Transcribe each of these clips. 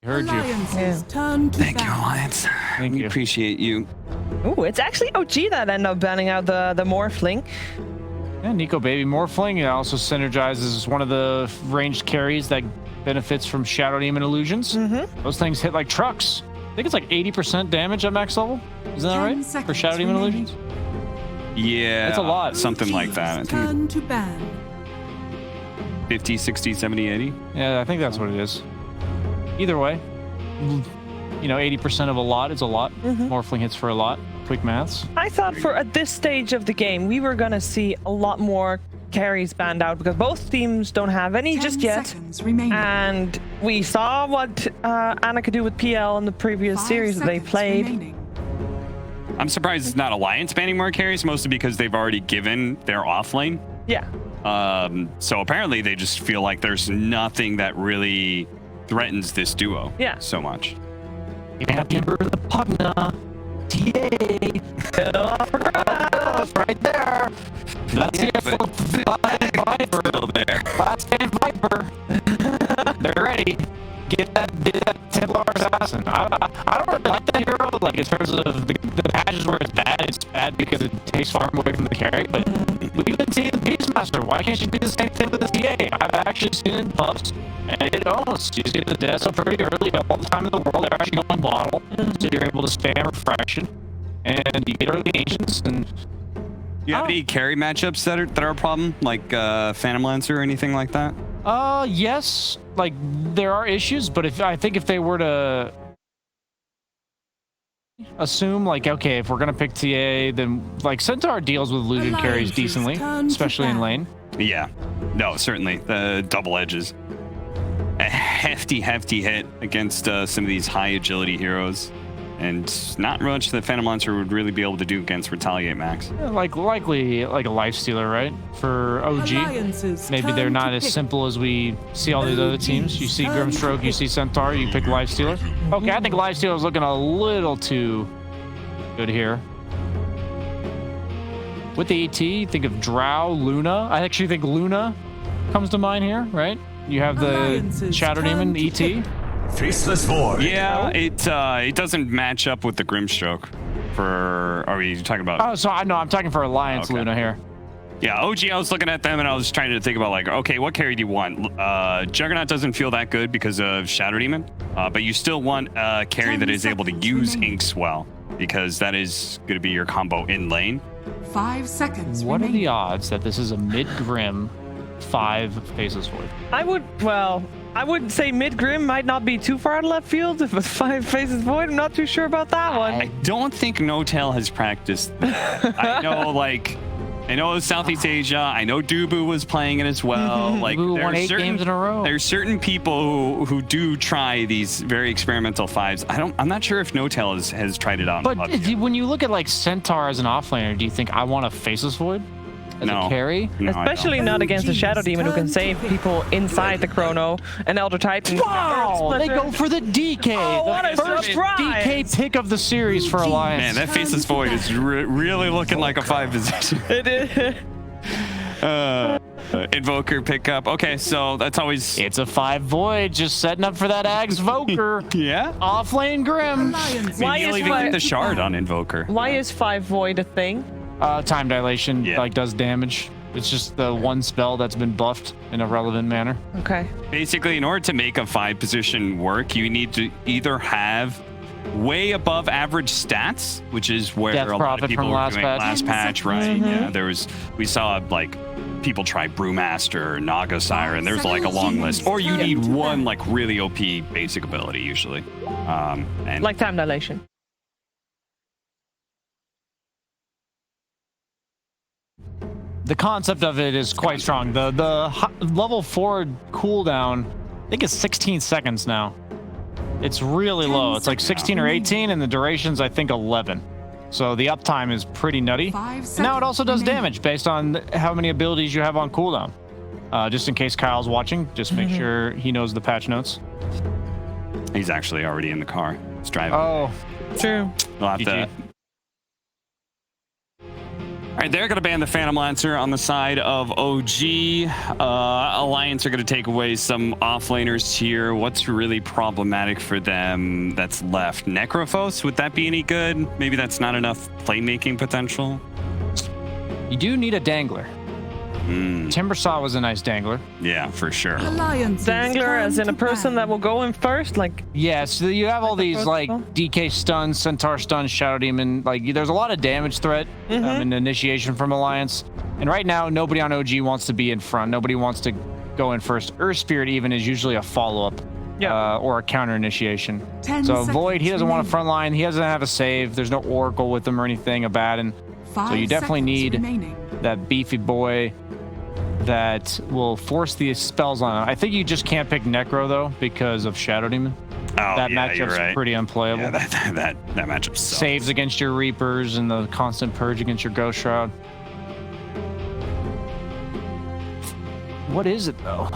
Heard you. Yeah. Thank you, Alliance. Thank you. Appreciate you. Ooh, it's actually OG that ended up banning out the Morphling. Yeah, Nico Baby Morphling. It also synergizes one of the ranged carries that benefits from Shadow Demon illusions. Those things hit like trucks. I think it's like 80% damage at max level. Isn't that right? For Shadow Demon illusions? Yeah. It's a lot. Something like that. I think 50, 60, 70, 80. Yeah, I think that's what it is. Either way, you know, 80% of a lot is a lot. Morphling hits for a lot. Quick maths. I thought for at this stage of the game, we were going to see a lot more carries banned out because both teams don't have any just yet. And we saw what Anna could do with PL in the previous series that they played. I'm surprised it's not Alliance banning more carries, mostly because they've already given their off lane. Yeah. So apparently they just feel like there's nothing that really threatens this duo so much. You have to remember the Pugna. TA. Right there. That's the Viper. Still there. Last game Viper. They're ready. Get that Templar Assassin. I don't really like that hero, like in terms of the patches where it's bad because it takes farm away from the carry, but we've been seeing the Beastmaster. Why can't you do the same thing with the TA? I've actually seen it in pubs, and it almost, you see the deaths up pretty early, all the time in the world, they're actually going bottle, so you're able to spam refraction, and you get early ancients, and you have any carry matchups that are a problem, like Phantom Lancer or anything like that? Yes, like there are issues, but I think if they were to assume like, okay, if we're gonna pick TA, then like Centaur deals with looted carries decently, especially in lane. Yeah, no, certainly the double edges, a hefty hit against some of these high agility heroes. And not much that Phantom Lancer would really be able to do against Retaliate Max. Yeah, likely like a Lifestealer, right? For OG. Maybe they're not as simple as we see all these other teams. You see Grimstroke, you see Centaur, you pick Lifestealer. Okay, I think Lifestealer is looking a little too good here. With the ET, think of Drow, Luna. I actually think Luna comes to mind here, right? You have the Shadow Demon, ET. Faceless Void. Yeah, it doesn't match up with the Grimstroke. Are we talking about? Oh, so I'm talking for Alliance Luna here. Yeah, OG, I was looking at them and I was trying to think about like, okay, what carry do you want? Juggernaut doesn't feel that good because of Shadow Demon, but you still want a carry that is able to use Inks well, because that is going to be your combo in lane. 5 seconds. What are the odds that this is a mid-Grim 5 Faceless Void? I would say mid-Grim might not be too far out of left field. If it's 5 Faces Void, I'm not too sure about that one. I don't think No-Tail has practiced. I know Southeast Asia. I know Dubu was playing it as well. Like Dubu won 8 games in a row. There's certain people who do try these very experimental 5s. I'm not sure if No-Tail has tried it out. But when you look at like Centaur as an offlaner, do you think I want a Faceless Void? As a carry? No, especially not against a Shadow Demon who can save people inside the Chrono and Elder Titan. Wow! They go for the DK. Oh, the first DK pick of the series for Alliance. Man, that Faceless Void is really looking like a 5 position. It is. Invoker pickup. Okay, so that's always... It's a 5 Void, just setting up for that Axe Voker. Yeah? Off-lane Grim. You'll even get the shard on Invoker. Why is 5 Void a thing? Time dilation does damage. It's just the one spell that's been buffed in a relevant manner. Okay. Basically, in order to make a 5 position work, you need to either have way above average stats, which is where Death a lot of people were doing last patch, right? Yeah, we saw like people try Brewmaster, Naga Siren. There's like a long list. Or you need one like really OP basic ability usually. And like time dilation. The concept of it is quite strong. The level 4 cooldown, I think it's 16 seconds now. It's really low. It's like 16 or 18, and the duration's I think 11. So the uptime is pretty nutty. Now it also does damage based on how many abilities you have on cooldown. Just in case Kyle's watching, just make sure he knows the patch notes. He's actually already in the car. He's driving. Oh, true. We'll have to... All right, they're going to ban the Phantom Lancer on the side of OG. Alliance are going to take away some offlaners here. What's really problematic for them that's left? Necrophos, would that be any good? Maybe that's not enough playmaking potential. You do need a dangler. Timbersaw was a nice dangler. Yeah, for sure. Dangler as in a person that will go in first, like. Yeah, so you have all these like DK stuns, Centaur stuns, Shadow Demon. Like there's a lot of damage threat in initiation from Alliance. And right now, nobody on OG wants to be in front. Nobody wants to go in first. Earth Spirit even is usually a follow-up or a counter initiation. So Void, he doesn't want a front line. He doesn't have a save. There's no Oracle with him or anything, Abaddon. So you definitely need that beefy boy that will force these spells on him. I think you just can't pick Necro though because of Shadow Demon. Oh, that matchup's pretty unplayable. Yeah, that matchup sucks. Saves against your Reapers and the constant purge against your Ghost Shroud. What is it though?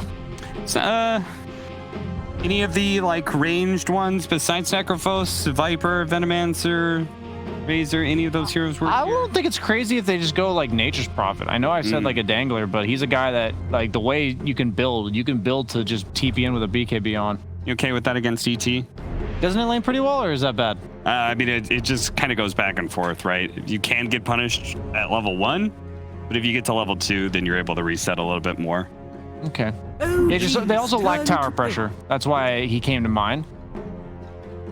It's, any of the like ranged ones besides Necrophos, Viper, Venomancer, Razor, any of those heroes work? I don't think it's crazy if they just go like Nature's Prophet. I know I said like a dangler, but he's a guy that like the way you can build to just TP in with a BKB on. You okay with that against ET? Doesn't it lane pretty well, or is that bad? I mean, it just kind of goes back and forth, right? You can get punished at level 1, but if you get to level 2, then you're able to reset a little bit more. Okay. They also lack tower pressure. That's why he came to mind.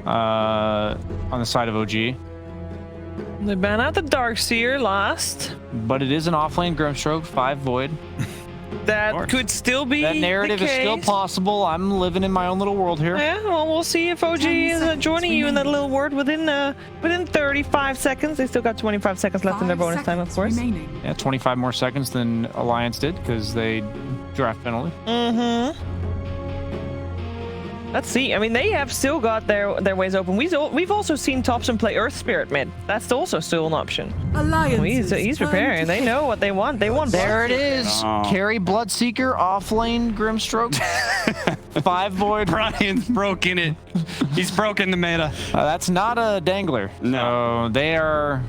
On the side of OG. They ban out the Darkseer last. But it is an offlane Grimstroke, 5 Void. That could still be that narrative the is still case. Possible. I'm living in my own little world here. Yeah, well, we'll see if OG is joining you in that little word within 35 seconds. They still got 25 seconds left in their bonus time, of course. Yeah, 25 more seconds than Alliance did because they draft penalty. Let's see. I mean, they have still got their ways open. We've also seen Thompson play Earth Spirit mid. That's also still an option. He's preparing. They know what they want. They want. There it is. Carry Bloodseeker, offlane Grimstroke, 5 Void. Brian's broken it. He's broken the meta. That's not a dangler. No, they are.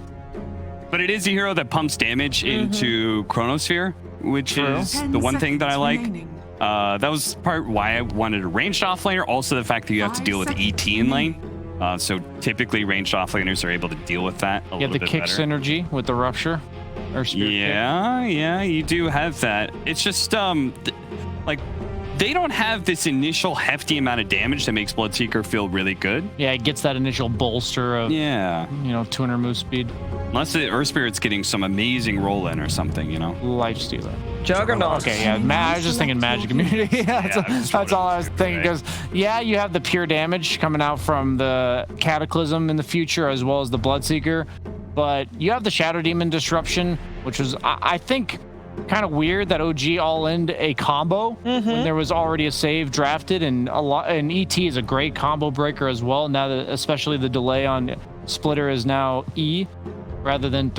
But it is a hero that pumps damage into Chronosphere, which is the one thing that I like. That was part why I wanted a ranged offlaner. Also, the fact that you have to deal with ET in lane. So typically, ranged offlaners are able to deal with that a little bit better. You have the kick synergy with the Rupture. Yeah, you do have that. It's just like they don't have this initial hefty amount of damage that makes Bloodseeker feel really good. Yeah, it gets that initial bolster of 200 move speed. Unless the Earth Spirit's getting some amazing roll in or something, Lifestealer. Juggernaut. Okay, yeah. I was just thinking Magic Immunity. That's all I was thinking. Because you have the pure damage coming out from the Cataclysm in the future, as well as the Bloodseeker, but you have the Shadow Demon Disruption, which was I think kind of weird that OG all-in a combo when there was already a save drafted, and ET is a great combo breaker as well. Now that especially the delay on Splitter is now E rather than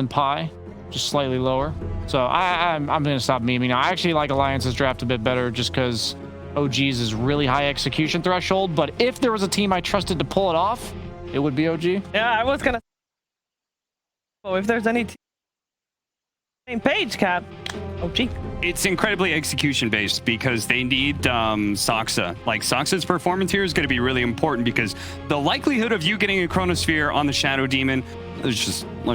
pi, just slightly lower. So I'm gonna stop memeing now. I actually like Alliance's draft a bit better just because OG's is really high execution threshold. But if there was a team I trusted to pull it off, it would be OG. Yeah, I was gonna. Oh, if there's any same page, Cap. OG. It's incredibly execution based because they need Soxa. Like Soxa's performance here is going to be really important because the likelihood of you getting a Chronosphere on the Shadow Demon, let's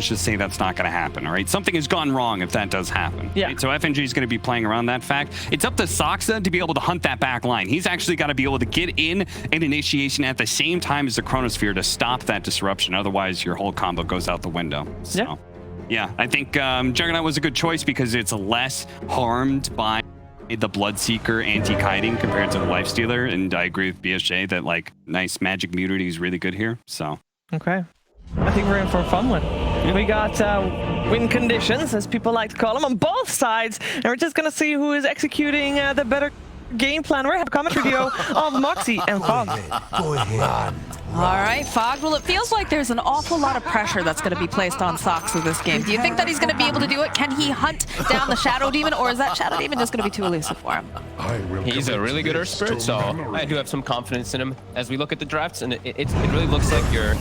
just say that's not going to happen. All right, something has gone wrong if that does happen. Yeah. Right? So FNG is going to be playing around that fact. It's up to Soxa to be able to hunt that back line. He's actually got to be able to get in an initiation at the same time as the Chronosphere to stop that disruption. Otherwise, your whole combo goes out the window. So. Yeah. Yeah, I think Juggernaut was a good choice because it's less harmed by the Bloodseeker anti-kiting compared to the Lifestealer, and I agree with BSJ that like nice magic immunity is really good here. So okay, I think we're in for a fun one. Yeah. We got win conditions, as people like to call them, on both sides, and we're just gonna see who is executing the better game plan. We're having a commentary video of Moxie and Fog. All right, Fog. Well, it feels like there's an awful lot of pressure that's going to be placed on Soxa this game. Do you think that he's going to be able to do it? Can he hunt down the Shadow Demon, or is that Shadow Demon just going to be too elusive for him? He's a really good Earth Spirit, so I do have some confidence in him as we look at the drafts, and it really looks like you're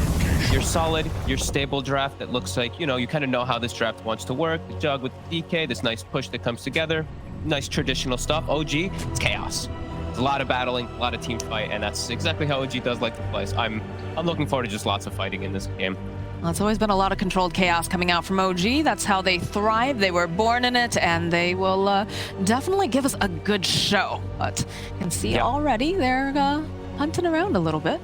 your solid, your stable draft that looks like, you know, you kind of know how this draft wants to work. The Jug with the DK, this nice push that comes together. Nice traditional stuff. OG, it's chaos. It's a lot of battling, a lot of team fight, and that's exactly how OG does like to play. So I'm looking forward to just lots of fighting in this game. Well, it's always been a lot of controlled chaos coming out from OG. That's how they thrive. They were born in it, and they will definitely give us a good show. But you can see already they're hunting around a little bit.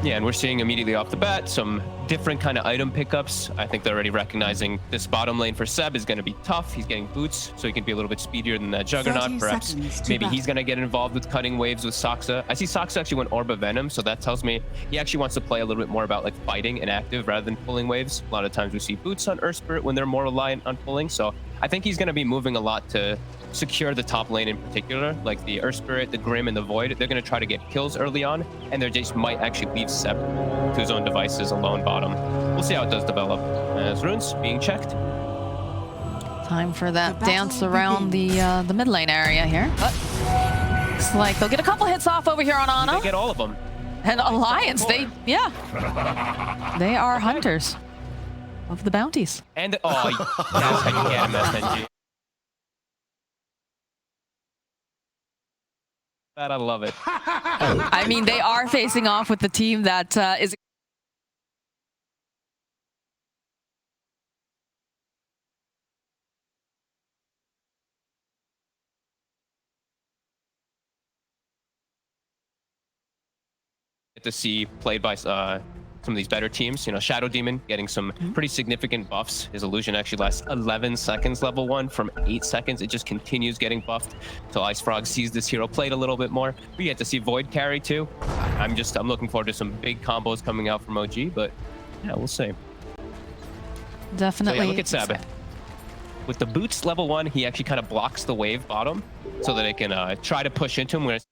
Yeah, and we're seeing immediately off the bat some different kind of item pickups. I think they're already recognizing this bottom lane for Seb is going to be tough. He's getting boots, so he can be a little bit speedier than that Juggernaut. Perhaps maybe he's going to get involved with cutting waves with Saksa. I see Saksa actually went Orb of Venom, so that tells me he actually wants to play a little bit more about like fighting and active rather than pulling waves. A lot of times we see boots on Earthspirit when they're more reliant on pulling, so I think he's going to be moving a lot to secure the top lane in particular, like the Earthspirit, the Grim, and the Void. They're going to try to get kills early on, and they just might actually leave Seb to his own devices alone bottom. We'll see how it does develop. As runes being checked. Time for that dance around the mid lane area here. But looks like they'll get a couple hits off over here on Ana. They get all of them. And Alliance, they are hunters of the bounties. And that's how you get him, SNG. That I love it. I mean, they are facing off with the team that is to see played by some of these better teams. You know, Shadow Demon getting some pretty significant buffs. His illusion actually lasts 11 seconds level 1 from 8 seconds. It just continues getting buffed until Ice Frog sees this hero played a little bit more. We get to see Void carry too. I'm looking forward to some big combos coming out from OG, but yeah, we'll see. definitely. So yeah, look at Seb. With the boots level 1, he actually kind of blocks the wave bottom so that it can try to push into him when it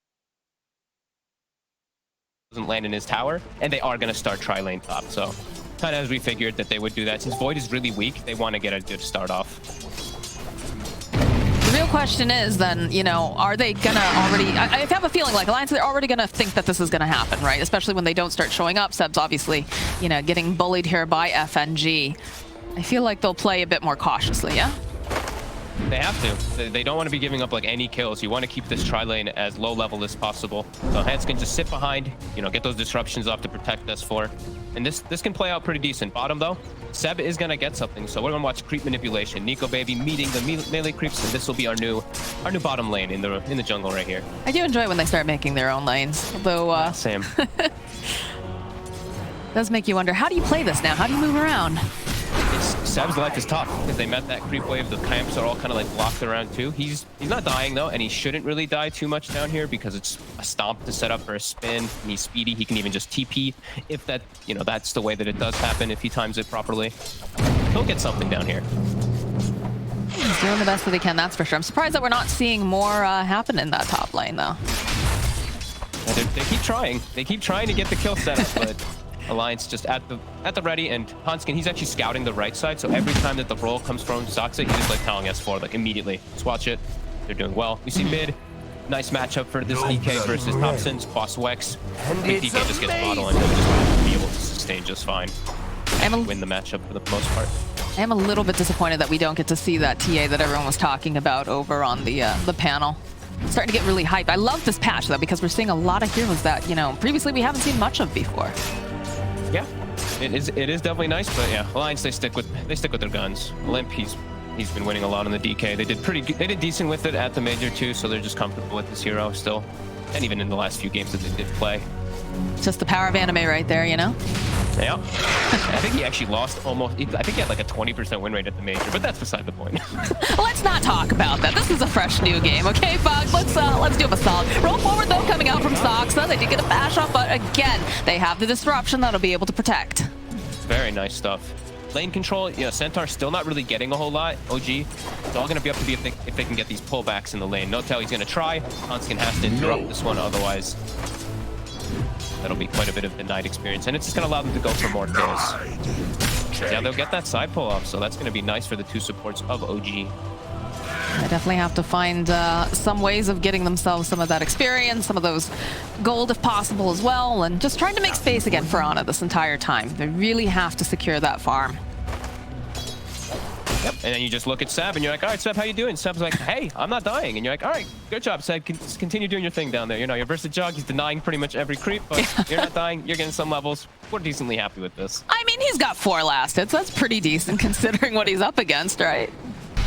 doesn't land in his tower, and they are going to start tri-lane top. So kind of as we figured that they would do that. Since Void is really weak, they want to get a good start off. The real question is then, you know, are they gonna already, I have a feeling like Alliance, they're already gonna think that this is gonna happen, right? Especially when they don't start showing up. Seb's obviously, you know, getting bullied here by FNG. I feel like they'll play a bit more cautiously, yeah? They have to. They don't want to be giving up like any kills. You want to keep this tri-lane as low level as possible. So Hans can just sit behind, you know, get those disruptions off to protect S4. And this can play out pretty decent. Bottom though, Seb is gonna get something. So we're gonna watch creep manipulation. Nico Baby meeting the melee creeps, and this will be our new bottom lane in the jungle right here. I do enjoy when they start making their own lanes, although same. does make you wonder, how do you play this now? How do you move around? Seb's life is tough because they met that creep wave. The camps are all kind of like blocked around too. He's not dying though, and he shouldn't really die too much down here because it's a stomp to set up for a spin. And he's speedy. He can even just TP if that, you know, that's the way that it does happen if he times it properly. He'll get something down here. He's doing the best that he can, that's for sure. I'm surprised that we're not seeing more happen in that top lane though. They keep trying. They keep trying to get the kill set up, but Alliance just at the ready, and Hanskin, he's actually scouting the right side, so every time that the roll comes from Saksa, he's just like telling S4 like immediately, just watch it. They're doing well. We see mid, nice matchup for this DK versus Thompson's Boss Wex. I think DK just gets bottle and he'll just be able to sustain just fine. And win the matchup for the most part. I am a little bit disappointed that we don't get to see that TA that everyone was talking about over on the panel. It's starting to get really hyped. I love this patch though, because we're seeing a lot of heroes that, you know, previously we haven't seen much of before. Yeah, it is definitely nice, but yeah, Alliance they stick with their guns. Limp, he's been winning a lot on the DK. They did decent with it at the major too, so they're just comfortable with this hero still, and even in the last few games that they did play. Just the power of anime right there, you know. Yeah, I think he actually lost almost. I think he had like a 20% win rate at the major, but that's beside the point. Let's not talk about that. This is a fresh new game, okay, Fog? Let's do him a solid. Roll forward though, coming out from Saksa. They did get a bash off, but again, they have the disruption that'll be able to protect. Very nice stuff. Lane control, you know, Centaur's still not really getting a whole lot. OG, it's all gonna be up to if they can get these pullbacks in the lane. No tell, he's gonna try. Hanskin has to interrupt this one, otherwise that'll be quite a bit of denied experience, and it's just going to allow them to go for more kills. Yeah, they'll get that side pull off, so that's going to be nice for the two supports of OG. They definitely have to find some ways of getting themselves some of that experience, some of those gold if possible as well, and just trying to make space again for Ana this entire time. They really have to secure that farm. Yep. And then you just look at Seb and you're like, all right, Seb, how you doing? Seb's like, hey, I'm not dying. And you're like, all right, good job, Seb. Continue doing your thing down there. You know, you're versus Jug. He's denying pretty much every creep, but you're not dying. You're getting some levels. We're decently happy with this. I mean, he's got 4 last hits. That's pretty decent considering what he's up against, right?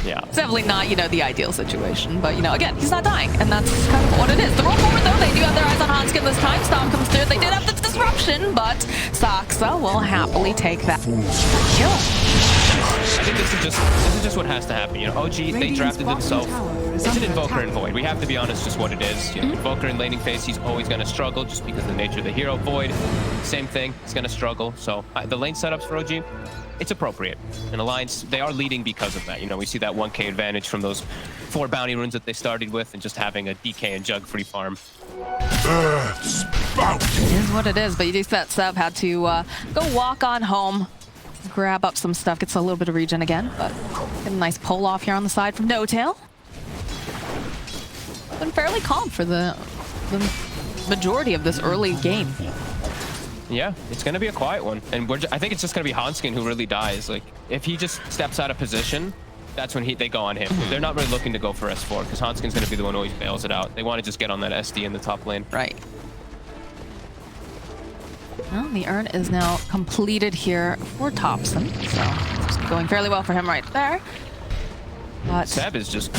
Yeah. It's definitely not, you know, the ideal situation, but, you know, again, he's not dying, and that's kind of what it is. The roll forward, though, they do have their eyes on Hanskin this time. Stomp comes through. They did have the disruption, but Saksa will happily take that kill. I think this is just what has to happen. You know, OG, they drafted themselves. It's an Invoker and Void. We have to be honest, just what it is. You know, Invoker in laning phase, he's always going to struggle just because of the nature of the hero. Void, same thing. He's going to struggle. So the lane setups for OG, it's appropriate. And Alliance, they are leading because of that. You know, we see that 1k advantage from those 4 bounty runes that they started with and just having a DK and Jug free farm. It is what it is, but you do that Seb had to go walk on home, grab up some stuff, gets a little bit of regen again, but get a nice pull off here on the side from No-Tail. Been fairly calm for the majority of this early game. Yeah, it's going to be a quiet one. And I think it's just going to be Hanskin who really dies. Like, if he just steps out of position, that's when they go on him. They're not really looking to go for S4 because Hanskin's going to be the one who always bails it out. They want to just get on that SD in the top lane. Right. Well, the urn is now completed here for Thompson, so it's going fairly well for him right there. But Seb is just,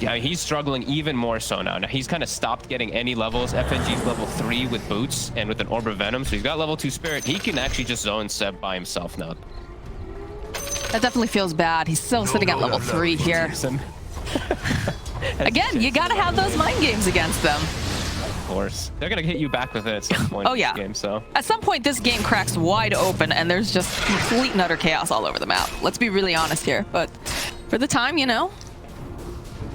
yeah, he's struggling even more so now. Now he's kind of stopped getting any levels. FNG's level 3 with boots and with an Orb of Venom, so he's got level 2 Spirit. He can actually just zone Seb by himself now. that definitely feels bad. He's still sitting at level 3 here. Again, you gotta have those mind games against them. Of course. They're gonna hit you back with it at some point in this game, so. At some point, this game cracks wide open and there's just complete and utter chaos all over the map. Let's be really honest here, but for the time, you know,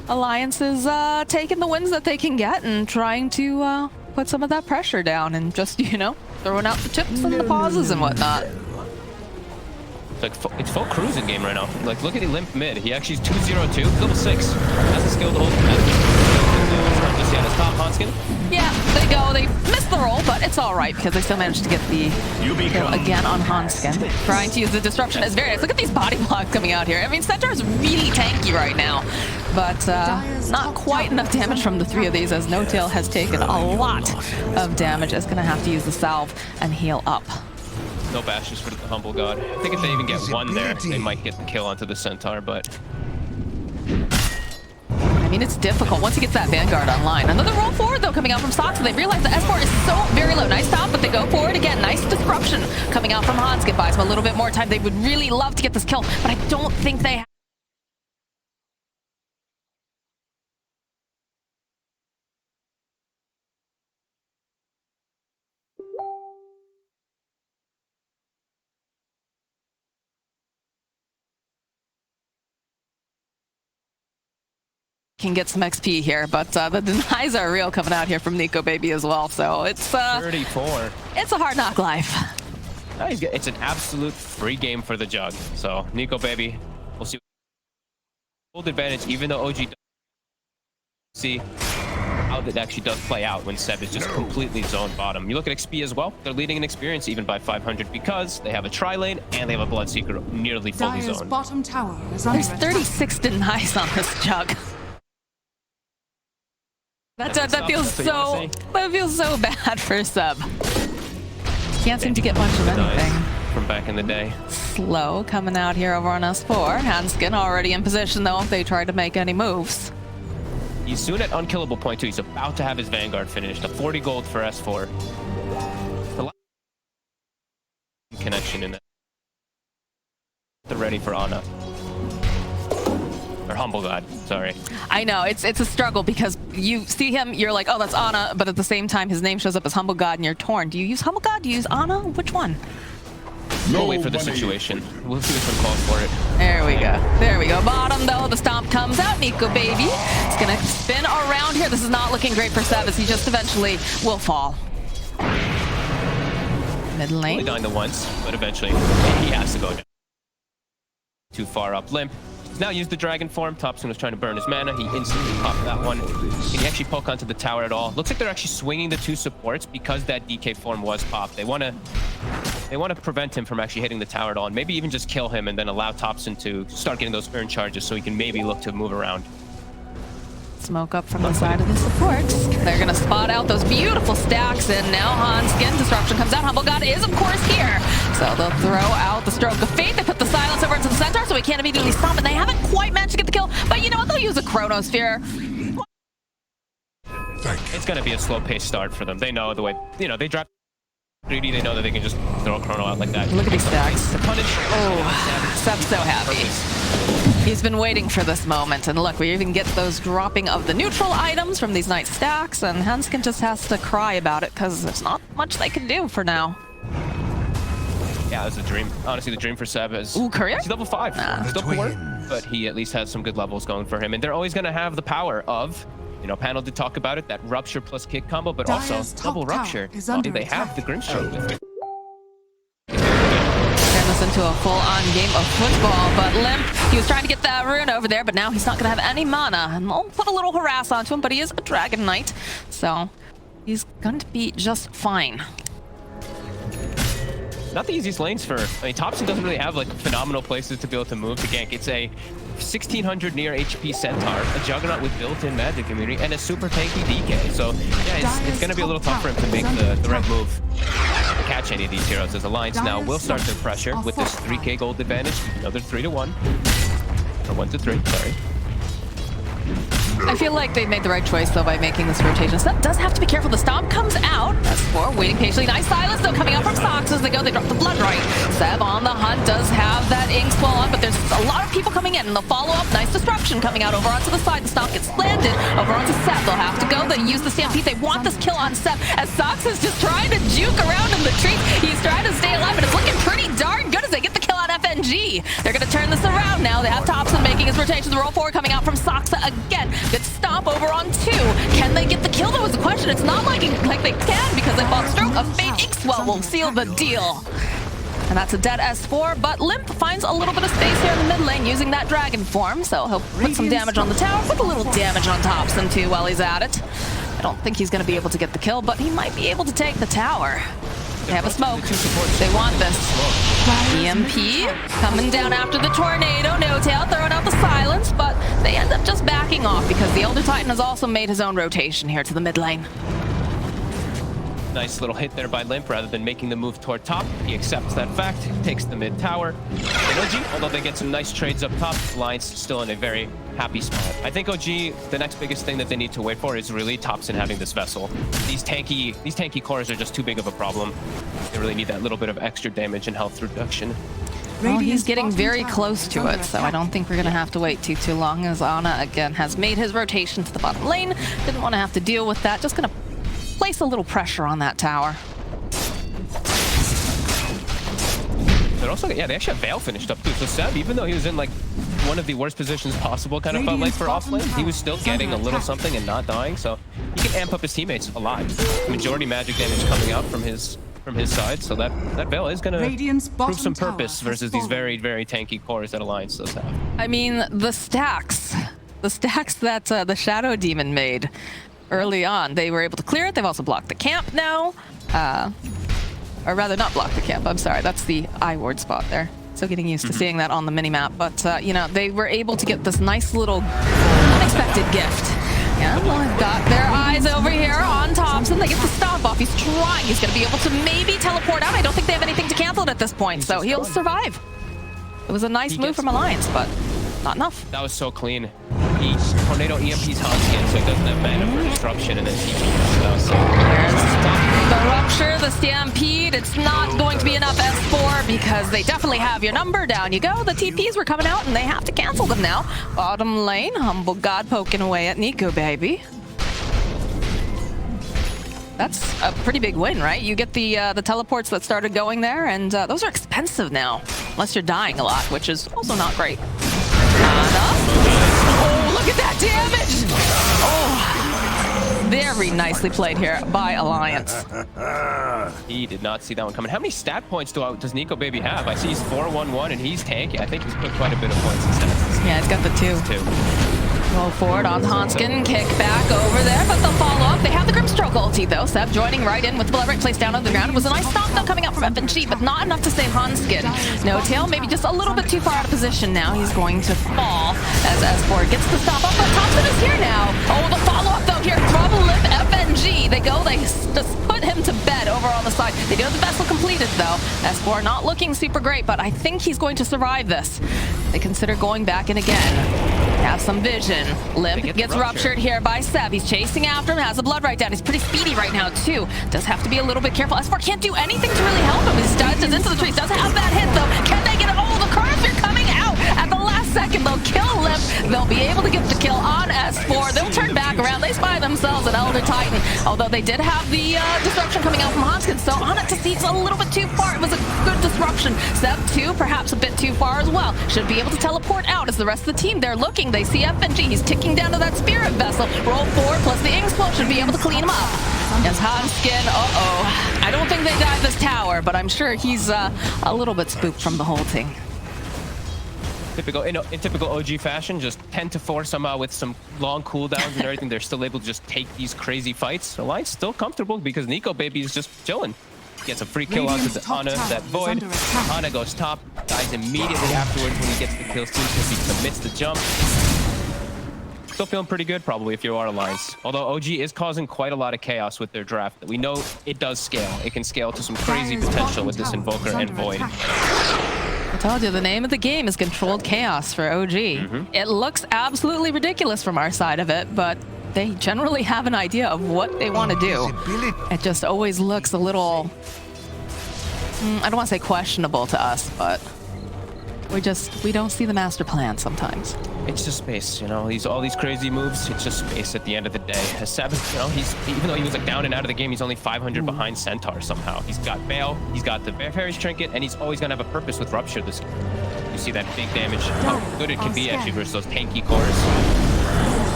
Alliance is taking the wins that they can get and trying to put some of that pressure down and just, you know, throwing out the tips and the pauses and whatnot. It's full cruising game right now. Like, look at Limp mid. He actually is 202, level 6. Has a skill to hold. Just see on his top, Hanskin. Yeah, they go. They missed the roll, but it's all right because they still managed to get the kill again on Hanskin. Trying to use the disruption is very nice. Look at these body blocks coming out here. I mean, Centaur is really tanky right now, but not quite enough damage from the 3 of these as No-Tail has taken a lot of damage. Is going to have to use the salve and heal up. No bashes for the Humble God. I think if they even get 1 there, they might get the kill onto the Centaur, but... I mean, it's difficult once he gets that Vanguard online. Another roll forward, though, coming out from Saksa. They realize the S4 is so very low. Nice stop, but they go for it again. Nice disruption coming out from Hanskin. Buys them a little bit more time. They would really love to get this kill, but I don't think they have. Can get some XP here, but the denies are real coming out here from Nico Baby as well, so it's 34. It's a hard knock life. No, it's an absolute free game for the Jug. So Nico Baby, we'll see. Hold advantage, even though OG does see how that actually does play out when Seb is just completely zoned bottom. You look at XP as well, they're leading in experience even by 500 because they have a tri-lane and they have a Bloodseeker nearly fully Dire's zoned. bottom tower is under There's 36 denies on this Jug. That feels so bad for Seb. Can't seem to get much of anything. From back in the day. Slow coming out here over on S4. Hanskin already in position though if they try to make any moves. He's soon at unkillable point 2. He's about to have his Vanguard finished. A 40 gold for S4. The last connection in that. They're ready for Ana. Or Humble God, sorry. I know, it's a struggle because you see him, you're like, oh, that's Ana, but at the same time, his name shows up as Humble God and you're torn. Do you use Humble God? Do you use Ana? Which one? We'll wait for the situation. We'll see if one calls for it. There we go. There we go. Bottom, though, the stomp comes out. Nico Baby. It's going to spin around here. This is not looking great for Seb as he just eventually will fall. Mid lane. Only dying the once, but eventually he has to go down. Too far up. Limp. He's now used the dragon form. Thompson was trying to burn his mana. He instantly popped that one. Can he actually poke onto the tower at all? Looks like they're actually swinging the 2 supports because that DK form was popped. They want to prevent him from actually hitting the tower at all, and maybe even just kill him and then allow Thompson to start getting those earn charges so he can maybe look to move around. Smoke up from the side of the supports. They're gonna spot out those beautiful stacks, and now Hanskin disruption comes out. Humble God is of course here, so they'll throw out the stroke of fate. They put the silence over into the center, so he can't immediately stop. And they haven't quite managed to get the kill, but you know what? They'll use a Chronosphere. It's gonna be a slow-paced start for them. They know the way, you know, they drop greedy. They know that they can just throw a chrono out like that. Look at these stacks. To punish. Oh, Seb's so happy. He's been waiting for this moment, and look, we even get those dropping of the neutral items from these nice stacks, and Hanskin just has to cry about it because there's not much they can do for now. Yeah, it was a dream. Honestly, the dream for Seb is... Ooh, courier? He's level 5. Still poor, but he at least has some good levels going for him, and they're always going to have the power of... You know, Panel did talk about it, that Rupture plus Kick combo, but also double Rupture. They have the Grimstroke with it. Turn this into a full-on game of football, but Limp, he was trying to get that rune over there, but now he's not going to have any mana. And we'll put a little harass onto him, but he is a Dragon Knight, so he's going to be just fine. Not the easiest lanes for... I mean, Thompson doesn't really have, like, phenomenal places to be able to move to gank. It's a 1600 near HP Centaur, a Juggernaut with built-in magic immunity, and a super tanky DK. So, yeah, it's going to be a little tough for him to make the right move to catch any of these heroes, as Alliance now will start their pressure with this 3k gold advantage. Another 3-1. Or 1-3, sorry. I feel like they made the right choice, though, by making this rotation. Seb does have to be careful. The Stomp comes out. S4 waiting patiently. Nice silence, though, coming out from Sox as they go. They drop the Blood Right. Seb on the hunt does have that ink swell on, but there's a lot of people coming in. And the follow-up, nice disruption coming out over onto the side. The Stomp gets landed over onto Seb. They'll have to go. They use the Stampede. They want this kill on Seb, as Sox is just trying to juke around in the trees. He's trying to stay alive, and it's looking pretty darn good as they get the kill on FNG. They're going to turn this around now. They have Thompson making his rotation. The roll forward coming out from Soxa again. Good Stomp over on 2. Can they get the kill? That was the question. It's not like they can, because they bought Stroke of Fate. Inkswell will seal the deal. And that's a dead S4, but Limp finds a little bit of space here in the mid lane using that dragon form, so he'll put some damage on the tower, put a little damage on Thompson too while he's at it. I don't think he's going to be able to get the kill, but he might be able to take the tower. They have a smoke. They want this. EMP coming down after the tornado. No tail throwing out the silence, but they end up just backing off because the Elder Titan has also made his own rotation here to the mid lane. Nice little hit there by Limp. Rather than making the move toward top, he accepts that fact, takes the mid tower. And OG, although they get some nice trades up top, Alliance still in a very happy spot. I think OG, the next biggest thing that they need to wait for is really Thompson having this vessel. These tanky cores are just too big of a problem. They really need that little bit of extra damage and health reduction. Well, he's getting very close to it, so I don't think we're going to have to wait too long, as Ana, again, has made his rotation to the bottom lane. Didn't want to have to deal with that. Just going to place a little pressure on that tower. They're also, yeah, they actually have Veil finished up too. So Seb, even though he was in like one of the worst positions possible, kind of felt like for offlane, he was still getting a little something and not dying. So he can amp up his teammates a lot. Majority magic damage coming out from his side. So that Veil is going to prove some purpose versus these very, very tanky cores that Alliance does have. I mean, the stacks that the Shadow Demon made early on, they were able to clear it. They've also blocked the camp now. Or rather, not block the camp. I'm sorry, that's the I ward spot there. So getting used to seeing that on the minimap. But, you know, they were able to get this nice little unexpected gift. Yeah, well, they've got their eyes over here on Thompson. They get the stomp off. He's trying. He's going to be able to maybe teleport out. I don't think they have anything to cancel it at this point, so he'll survive. It was a nice move from Alliance, but not enough. That was so clean. He Tornado EMP's Hanskin, so he doesn't have mana for disruption, and then TP. So there's the Rupture, the Stampede. It's not going to be enough S4 because they definitely have your number. Down you go. The TPs were coming out, and they have to cancel them now. Bottom lane, Humble God poking away at Nico, baby. That's a pretty big win, right? You get the teleports that started going there, and those are expensive now, unless you're dying a lot, which is also not great. Oh, look at that damage! Oh, Very nicely played here by Alliance. He did not see that one coming. How many stat points does Nico Baby have? I see he's 4-1-1 and he's tanky. I think he's put quite a bit of points in stats. Yeah, he's got the 2. Roll forward on Hanskin, kick back over there, but they'll follow up. They have the Grimstroke ulti though. Seb joining right in with the blood right placed down on the ground. It was a nice stop though coming out from FNG, but not enough to save Hanskin. No tail, maybe just a little bit too far out of position now. He's going to fall as S4 gets the stop up, but Thompson is here now. Oh, the follow-up though here from Lip FNG. They just put him to bed over on the side. They do have the vessel completed though. S4 not looking super great, but I think he's going to survive this. They consider going back in again. Have some vision. Limp gets ruptured here by Seb. He's chasing after him, has a blood right down. He's pretty speedy right now too. Does have to be a little bit careful. S4 can't do anything to really help him. He dives into the trees. Doesn't have that hit though. Can they get it? Oh, the curves are coming out at the last second. They'll kill Limp. They'll be able to get the kill on S4. They'll turn back around. They spy themselves an Elder Titan. Although they did have the disruption coming out from Hanskin. So on it to see it's a little bit too far. It was a good disruption. Seb 2, perhaps a bit too far as well. Should be able to teleport out as the rest of the team. They're looking. They see FNG. He's ticking down to that spirit vessel. Roll forward plus the Inksplosion should be able to clean him up. As Hanskin, I don't think they dive this tower, but I'm sure he's a little bit spooked from the whole thing. In typical OG fashion, just 10-4 somehow with some long cooldowns and everything. They're still able to just take these crazy fights. Alliance still comfortable because Nico Baby is just chilling. Gets a free kill onto the Ana, that Void. Ana goes top, dies immediately afterwards when he gets the kill streak because he commits the jump. Still feeling pretty good probably if you are Alliance. Although OG is causing quite a lot of chaos with their draft. We know it does scale. It can scale to some crazy potential with this Invoker and Void. I told you, the name of the game is Controlled Chaos for OG. It looks absolutely ridiculous from our side of it, but they generally have an idea of what they want to do. It just always looks a little, I don't want to say questionable to us, but we don't see the master plan sometimes. It's just space, you know. All these crazy moves. It's just space at the end of the day. As Seb, you know, even though he was like down and out of the game, he's only 500 behind Centaur somehow. He's got Veil, he's got the Fairy's Trinket, and he's always gonna have a purpose with Rupture. This, you see that big damage, how good it can be actually versus those tanky cores.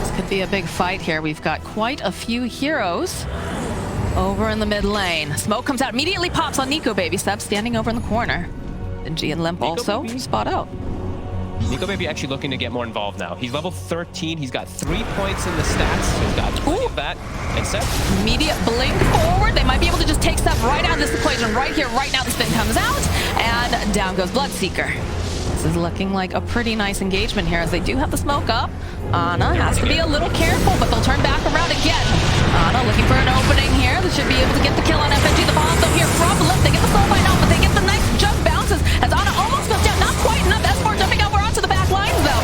This could be a big fight here. We've got quite a few heroes over in the mid lane. Smoke comes out, immediately pops on Nico Baby. Seb standing over in the corner. And G and Limp also spot out. Nico Baby actually looking to get more involved now. He's level 13. He's got 3 points in the stats. He's got 2 of that. And Seb. Immediate blink forward. They might be able to just take Seb right out of this equation. Right here, right now, the spin comes out. And down goes Bloodseeker. This is looking like a pretty nice engagement here as they do have the smoke up. Ana has to be a little careful, but they'll turn back around again. Ana looking for an opening here. They should be able to get the kill on FNG. The bomb though here from Limp. They get the soul fight out, but they get the nice jump bounces as Ana almost goes down. Not quite enough. S4 jumping over onto the back lines though.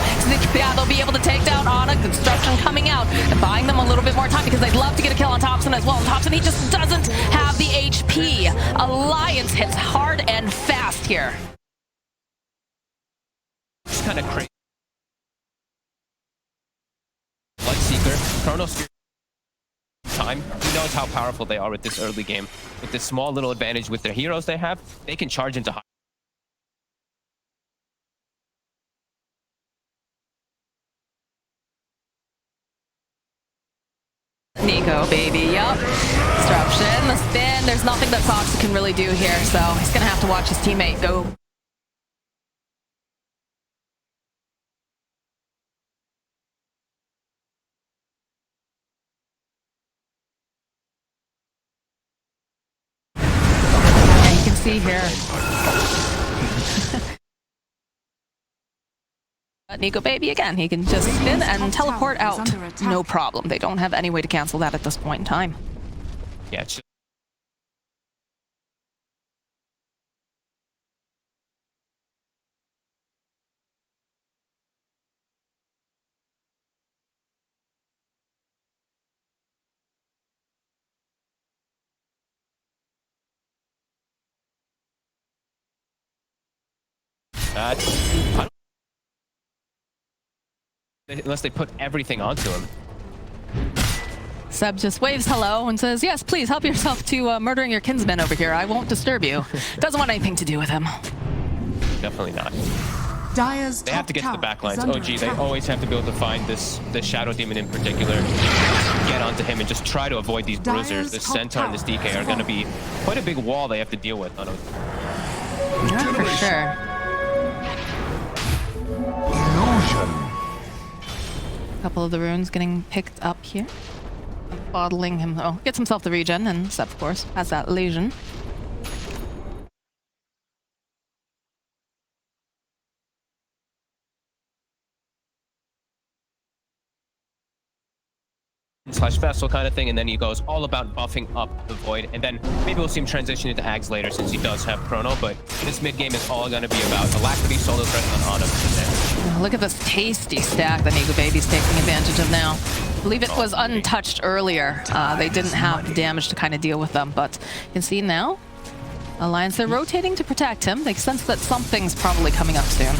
Yeah, they'll be able to take down Ana. Construction coming out and buying them a little bit more time because they'd love to get a kill on Thompson as well. And Thompson, he just doesn't have the HP. Alliance hits hard and fast here. It's kind of crazy. Bloodseeker, Chronosphere. Time. Who knows how powerful they are with this early game. With this small little advantage with their heroes they have, they can charge into high. Nico Baby, yup. Disruption, the spin. There's nothing that Fox can really do here, so he's gonna have to watch his teammate go. Yeah, you can see here. Nico Baby again, he can just spin and teleport out. No problem. They don't have any way to cancel that at this point in time. Yeah, it's just unless they put everything onto him. Seb just waves hello and says, yes, please help yourself to murdering your kinsman over here. I won't disturb you. Doesn't want anything to do with him. Definitely not. Dire's They have to get to the back lines. under OG, they attack. always have to be able to find this Shadow Demon in particular. get onto him and just try to avoid these bruisers. This Centaur and this DK are going to be quite a big wall they have to deal with on a... Yeah, for sure. Illusion. A couple of the runes getting picked up here. Bottling him. Oh, gets himself the regen, and Seb, of course, has that lesion. Slash vessel kind of thing, and then he goes all about buffing up the void, and then maybe we'll see him transition into Ags later since he does have chrono, but this mid game is all going to be about alacrity, solo threat on Ana. Oh, look at this tasty stack that Nico Baby's taking advantage of now. I believe it was untouched earlier. They didn't have the damage to kind of deal with them, but you can see now Alliance, they're rotating to protect him. They sense that something's probably coming up soon.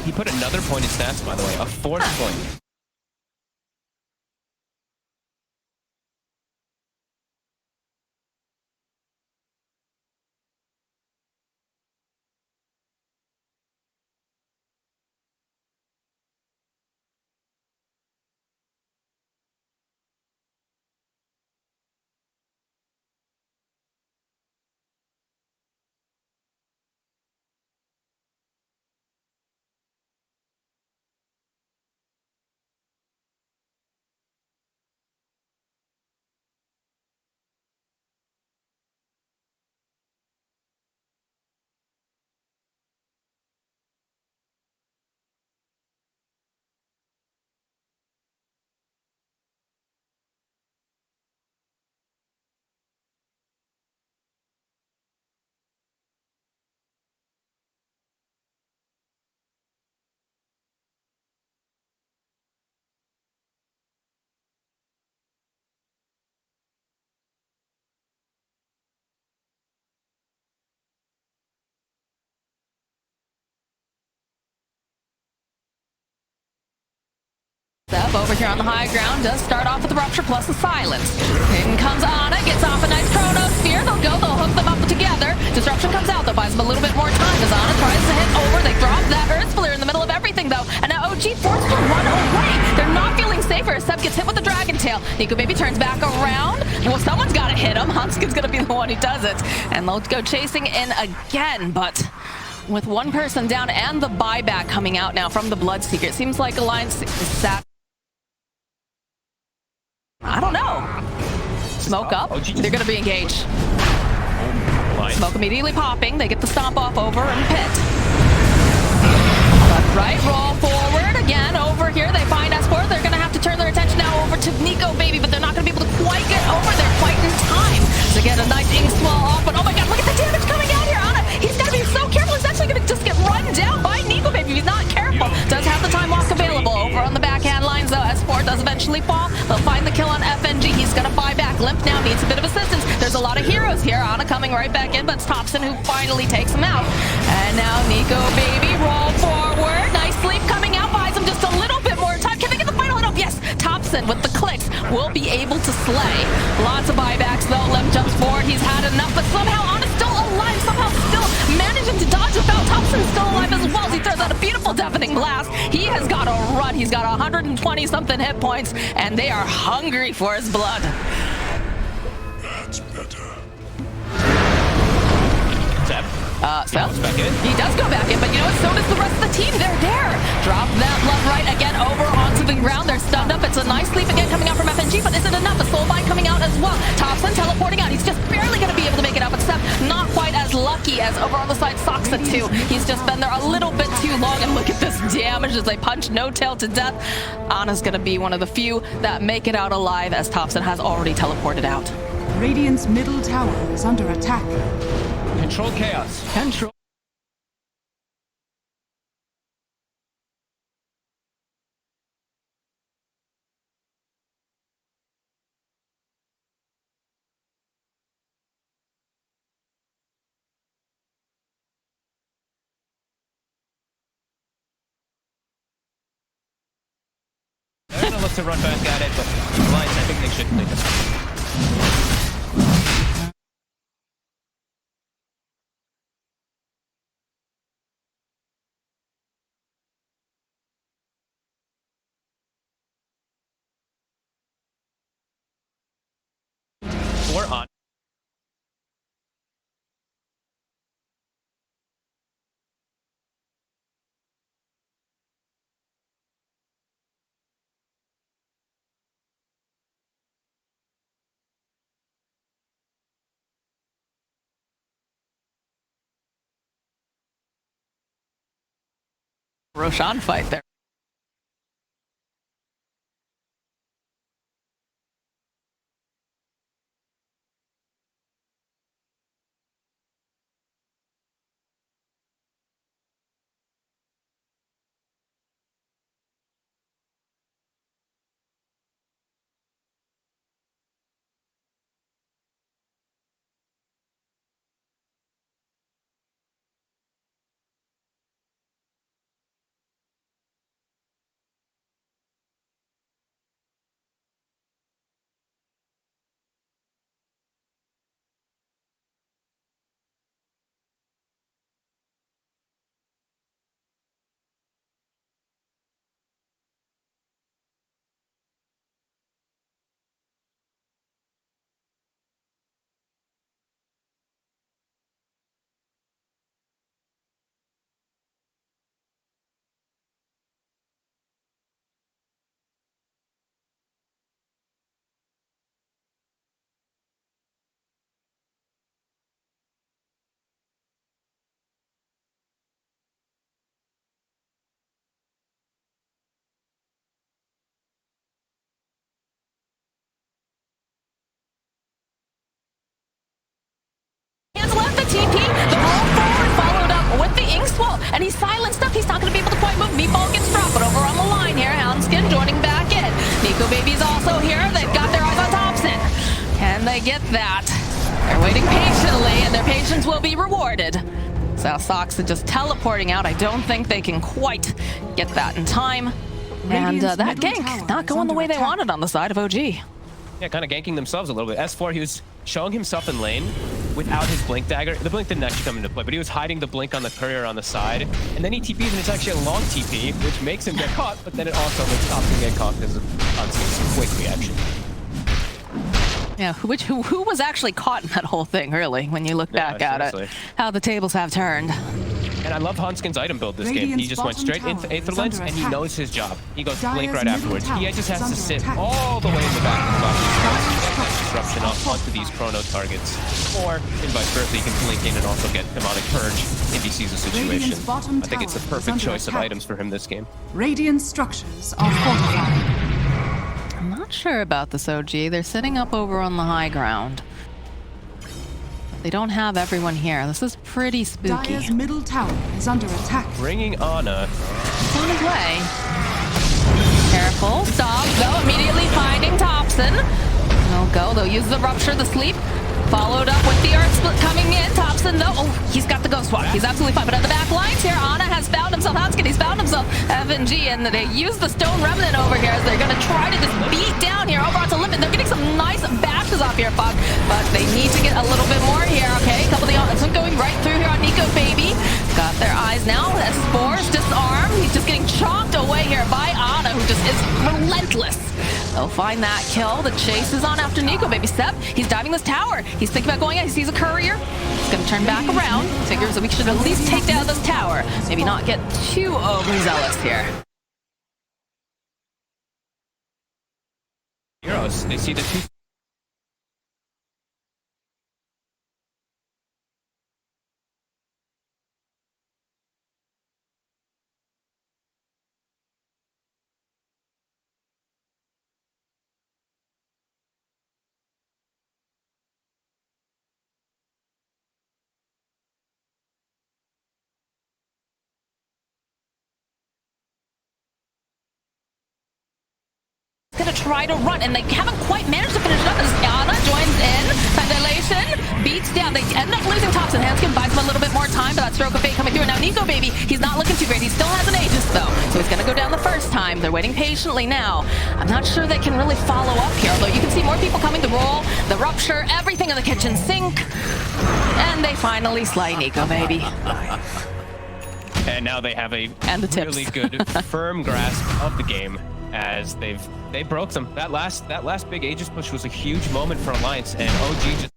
He put another point in stats, by the way, a fourth point. Seb over here on the high ground does start off with the Rupture plus the Silence. In comes Ana, gets off a nice Chrono Sphere. They'll hook them up together. Disruption comes out, though, buys them a little bit more time as Ana tries to hit over. They drop that Earth Flare in the middle of everything, though. And now OG forced to run away. They're not feeling safer as Seb gets hit with the Dragon Tail. Nico Baby turns back around. Well, someone's got to hit him. Hunskin's going to be the one who does it. And they'll go chasing in again, but with one person down and the buyback coming out now from the Bloodseeker, it seems like Alliance is sat. I don't know. Smoke up. They're going to be engaged. Smoke immediately popping. They get the stomp off over and pit. Left, right, roll forward. Again, over here. They find S4. They're going to have to turn their attention now over to Nico Baby, but they're not going to be able to quite get over there quite in time to get a nice ink swell off. But oh my god, look at the damage coming out here. Ana, he's got to be so careful. He's actually going to just get run down by Nico Baby. He's not careful. Does have the time walk available. Over on the backhand lines, though, S4 does eventually fall. They'll find the kill on FNG. He's going to buy back. Limp now needs a bit of assistance. There's a lot of heroes here. Ana coming right back in, but it's Thompson who finally takes him out. And now Nico Baby roll forward. Nice sleep coming out. Buys him just a little bit more time. Can they get the final hit up? Yes. Thompson with the clicks will be able to slay. Lots of buybacks, though. Limp jumps forward. He's had enough, but somehow Ana's still alive. Somehow still managing to dodge without Thompson still alive as well. He throws out a beautiful deafening blast. He has got a run. He's got 120-something hit points, and they are hungry for his blood. That's better. Seb? Seb? Back in. He does go back in, but you know what? So does the rest of the team. They're there. Drop that blood right again over onto the ground. They're stunned up. It's a nice sleep again coming out from FNG, but is it enough? A soulbind coming out as well. Thompson teleporting out. He's just barely going to be able to make it out, but Seb not quite as lucky as over on the side Soxa too. He's just been there a little bit too long, and look at this damage as they punch No Tail to death. Ana's going to be one of the few that make it out alive as Thompson has already teleported out. Radiant's middle tower is under attack. Control chaos. Control. They're going to look to run back at it, but Alliance, I think they should take this. Roshan fight there. Left the TP, the roll forward followed up with the ink swell, and he's silenced up. He's not going to be able to quite move. Meatball gets dropped, but over on the line here, Houndskin joining back in. Nico Baby's also here. They've got their eyes on Thompson. Can they get that? They're waiting patiently, and their patience will be rewarded. South Sox are just teleporting out. I don't think they can quite get that in time. And that gank not going the way they wanted on the side of OG. Yeah, kind of ganking themselves a little bit. S4, he was showing himself in lane without his blink dagger. The blink didn't actually come into play, but he was hiding the blink on the courier on the side. And then he TPs, and it's actually a long TP, which makes him get caught, but then it also makes Thompson get caught because of Hanski's quick reaction. Yeah, who was actually caught in that whole thing, really, when you look back at it. How the tables have turned. And I love Hanskin's item build this game. He just went straight into Aether Lens, and he knows his job. He goes blink right afterwards. He just has to sit all the way in the back of the box. Get that disruption off onto these chrono targets. Or, in vice versa, he can blink in and also get Demonic Purge if he sees a situation. I think it's the perfect choice of items for him this game. Radiant structures are fortified. I'm not sure about this, OG. They're sitting up over on the high ground. They don't have everyone here. This is pretty spooky. Dire's middle tower is under attack. Bringing Ana. It's on his way. Careful. Stop, though. Immediately finding Thompson. They'll go. They'll use the rupture, the sleep. Followed up with the Earth Split coming in. Thompson, though. Oh, he's got the Ghost Walk. He's absolutely fine. But at the back lines here, Ana has found himself. Hanskin, he's found himself. FNG, and they use the Stone Remnant over here as they're going to try to just beat down here over onto Limit. They're getting some nice bashes off here, Fog. But they need to get a little bit more here, okay? A couple of the odds going right through here on Nico Baby. Got their eyes now. S4's disarmed. He's just getting chomped away here by Ana, who just is relentless. They'll find that kill. The chase is on after Nico Baby. Seb, he's diving this tower. He's thinking about going out. He sees a courier. He's going to turn back around. Figures that we should at least take down this tower. Maybe not get too overzealous here. Heroes, they see the two. Gonna try to run, and they haven't quite managed to finish it up as Ana joins in. Dilation beats down. They end up losing Thompson. Hanskin buys him a little bit more time, but that stroke of fate coming through. And now Nico Baby, he's not looking too great. He still has an Aegis though, so he's gonna go down the first time. They're waiting patiently now. I'm not sure they can really follow up here, although you can see more people coming to roll. The rupture, everything in the kitchen sink, and they finally slay Nico Baby. And now they have a And the really good firm grasp of the game, as they broke them. That last big Aegis push was a huge moment for Alliance, and OG just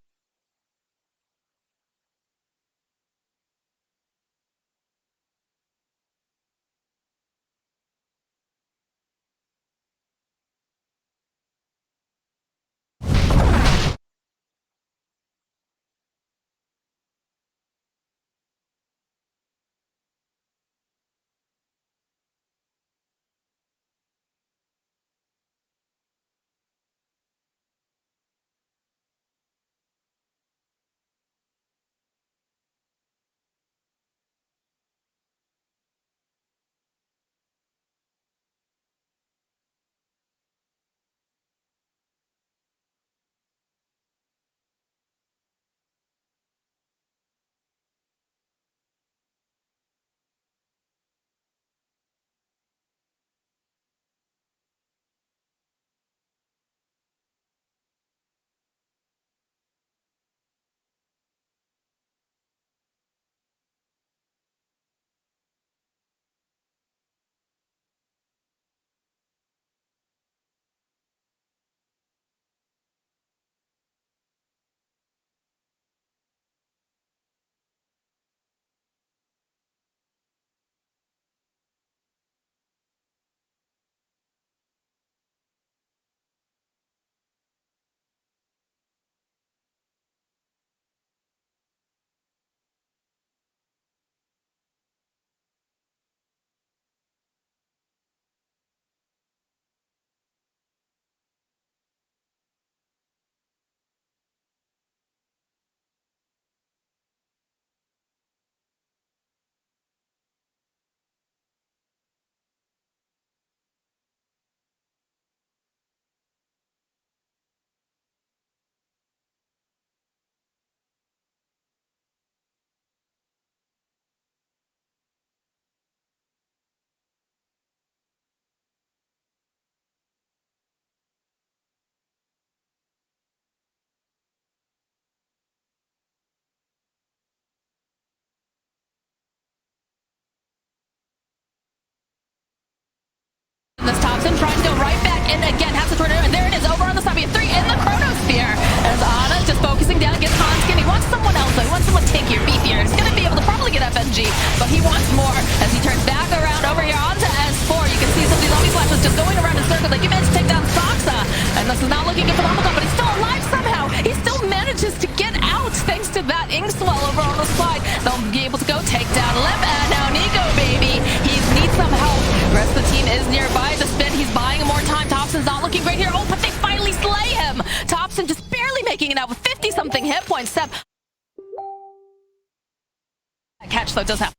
Thompson trying to go right back in again. Has the tornado, and there it is over on the side. We have 3 in the chronosphere. As Ana just focusing down, gets Hanskin. He wants someone else, though. He wants someone tankier, beefier. He's going to be able to probably get FNG, but he wants more as he turns back around over here onto S4. You can see some of these zombie flashes just going around in circles. Like, you managed to take down Saxa, and this is not looking good for Lomacon, but he's still alive somehow. He still manages to get out thanks to that Inkswell over on the side. They'll be able to go take down Limp, and now Nico, baby. He needs some help. The rest of the team is nearby. The spin, he's buying more time. Thompson's not looking great here. Oh, but they finally slay him. Thompson just barely making it out with 50-something hit points. Seb. Catch, though, does happen.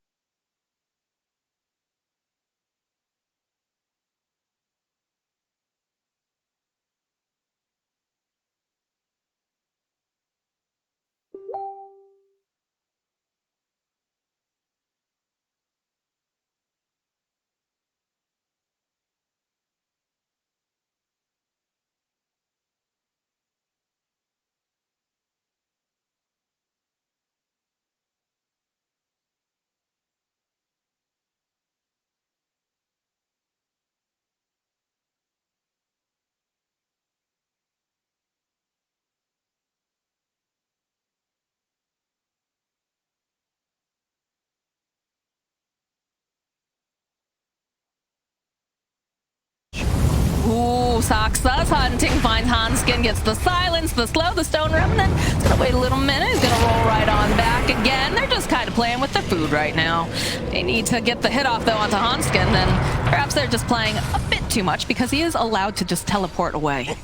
Ooh, Saxa's hunting, finds Hanskin, gets the silence, the slow, the stone remnant. He's gonna wait a little minute, he's gonna roll right on back again. They're just kind of playing with their food right now. They need to get the hit off, though, onto Hanskin, then perhaps they're just playing a bit too much because he is allowed to just teleport away.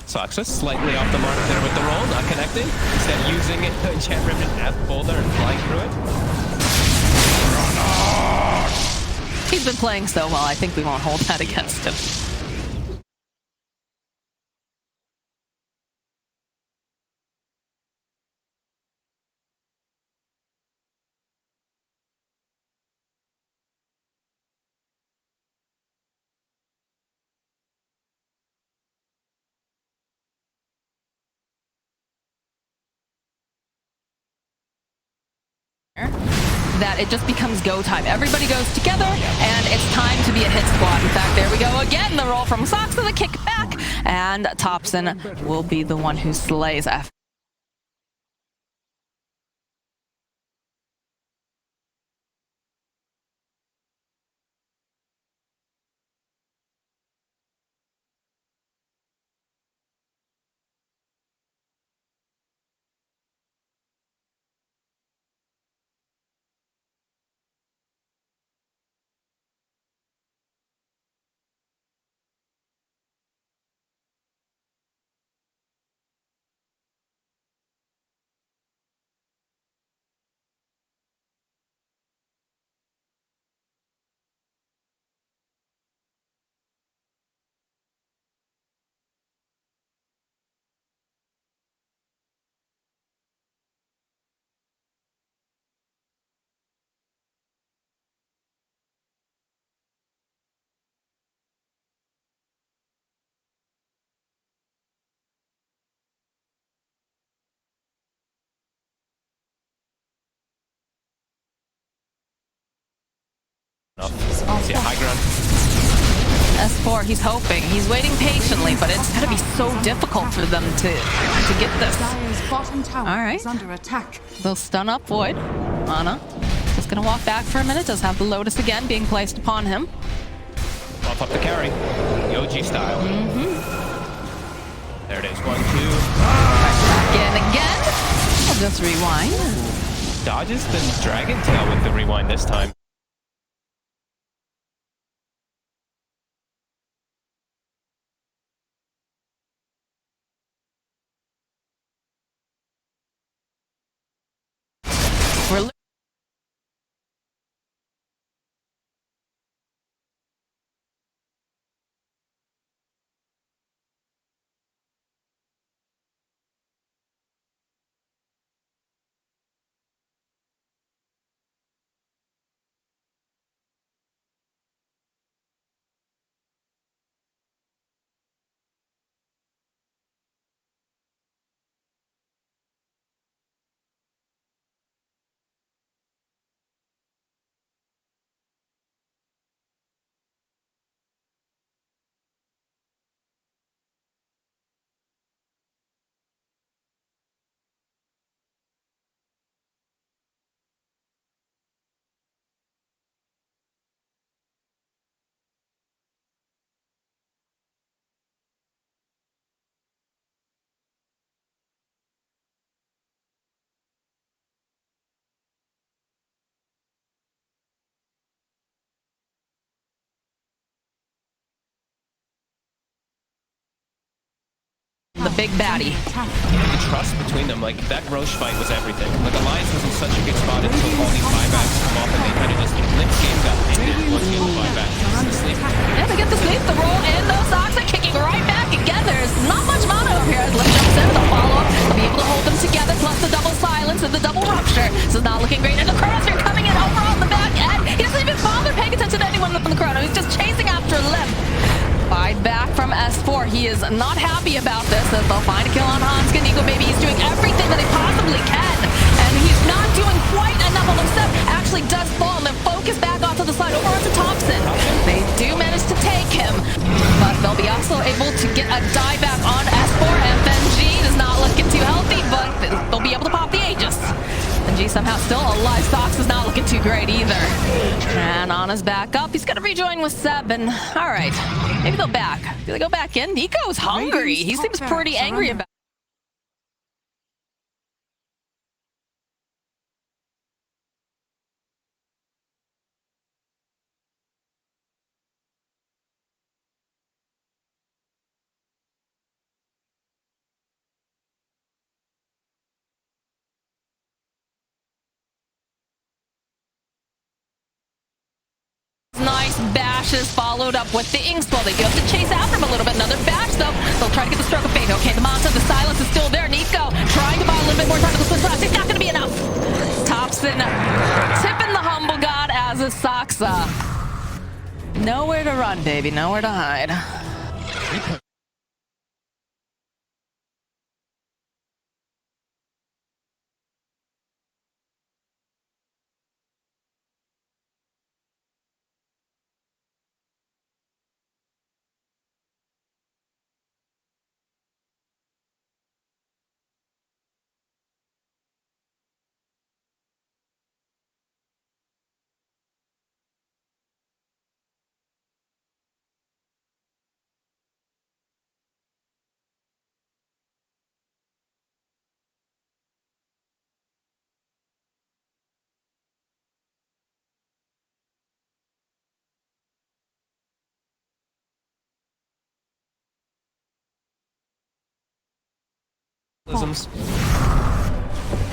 Saxa slightly off the mark there with the roll, not connecting. Instead using Enchant Remnant as boulder and flying through it. He's been playing so well, I think we won't hold that against him. That it just becomes go time. Everybody goes together, and it's time to be a hit squad. In fact, there we go again. The roll from Saxa, the kick back, and Thompson will be the one who slays F. Yeah, high ground. S4, he's hoping. He's waiting patiently, but it's gonna be so difficult for them to get this. Dire's bottom tower All right. is under attack. They'll stun up Void. Ana just gonna walk back for a minute. Does have the Lotus again being placed upon him. Bump up the carry. The OG style. There it is. 1, 2. Back in again. I'll just rewind. Dodges the Dragon Tail with the rewind this time. We're the big baddie. The trust between them, like that Roche fight was everything. Like Alliance was in such a good spot until all these buybacks come off and they kind of just Limp's game got ended once he had the buyback. Yeah, they get the sleep, the roll, and those Sox are kicking right back again. There's not much mana over here as Limp jumps in. They'll follow up. They'll be able to hold them together, plus the double silence and the double rupture. This is not looking great. And the Chronos are coming in over on the back end. He doesn't even bother paying attention to anyone on the Chrono. He's just chasing after Limp. Fight back from S4. He is not happy about this. As they'll find a kill on Hanska. Nico Baby is doing everything that he possibly can. And he's not doing quite enough on himself. Actually does fall and then focus back onto the side over onto Thompson. They do manage to take him. But they'll be also able to get a die back on S4. FNG is not looking too healthy, but they'll be able to pop the Aegis. FNG somehow still alive. Sox is not looking too great either. And Anna's back up. He's going to rejoin with Seb. And all right, maybe they'll back. Do they go back in? Nico's hungry. He seems pretty angry about it. Nice bashes followed up with the Inkspool. They do have to chase after him a little bit. Another bash though. They'll try to get the stroke of faith. Okay, the Manta, the silence is still there. Nico trying to buy a little bit more time to the switch blast. It's not going to be enough. Thompson tipping the humble god as a Soxa. Nowhere to run, baby. Nowhere to hide.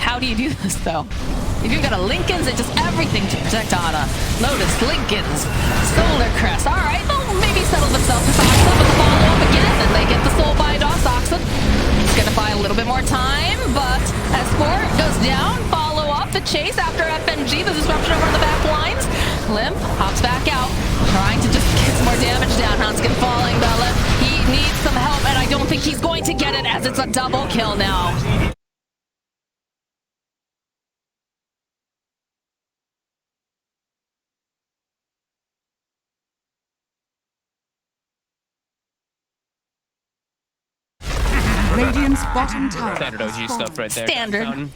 How do you do this though? If you've got a Lincolns and just everything to protect Ana. Lotus, Lincolns, Solar Crest. All right, they'll maybe settle themselves to Soxa, but the follow-up again, and they get the soul by Soxa. It's gonna buy a little bit more time, but S4 goes down. Follow up the chase after FNG. The disruption over on the back lines. Limp hops back out, trying to just get some more damage down. Hanskin falling, but Limp, he needs some help, and I don't think he's going to get it as it's a double kill now. Radiant's bottom tower. Standard OG stuff right there. Standard. Fountain.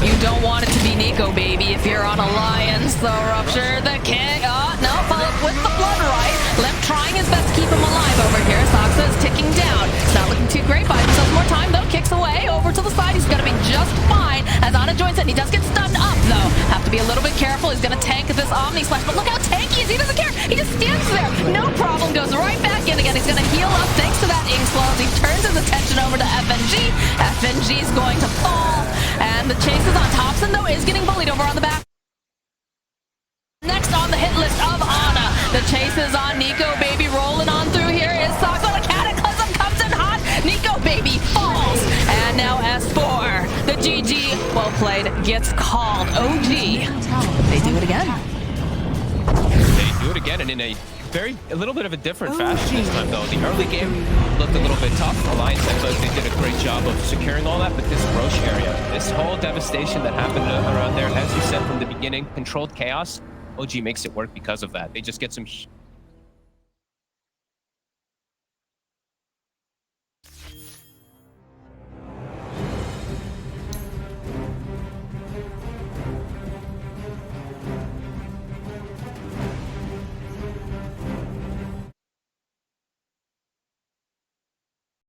You don't want it to be Nico, baby, if you're on Alliance. So Rupture the kick. No, follow up with the Blood Right. Limp trying his best to keep him alive over here. Soxa is ticking down. It's not great. Buys himself more time, though. Kicks away over to the side. He's going to be just fine as Ana joins in. He does get stunned up, though. Have to be a little bit careful. He's going to tank this Omni Slash, but look how tanky he is. He doesn't care. He just stands there. No problem. Goes right back in again. He's going to heal up thanks to that ink slow as he turns his attention over to FNG. FNG is going to fall, and the chase is on. Thompson, though, is getting bullied over on the back. Next on the hit list of Ana, the chase is on Nico Baby. Rolling on through here is Sako. The Cataclysm comes in hot. Nico Baby falls, and now S4, the GG, well played, gets called. OG, they do it again. They do it again, and in a little bit of a different fashion this time, though. The early game looked a little bit tough. Alliance, I thought they did a great job of securing all that, but this Roche area, this whole devastation that happened around there, as you said from the beginning, controlled chaos, OG makes it work because of that. They just get some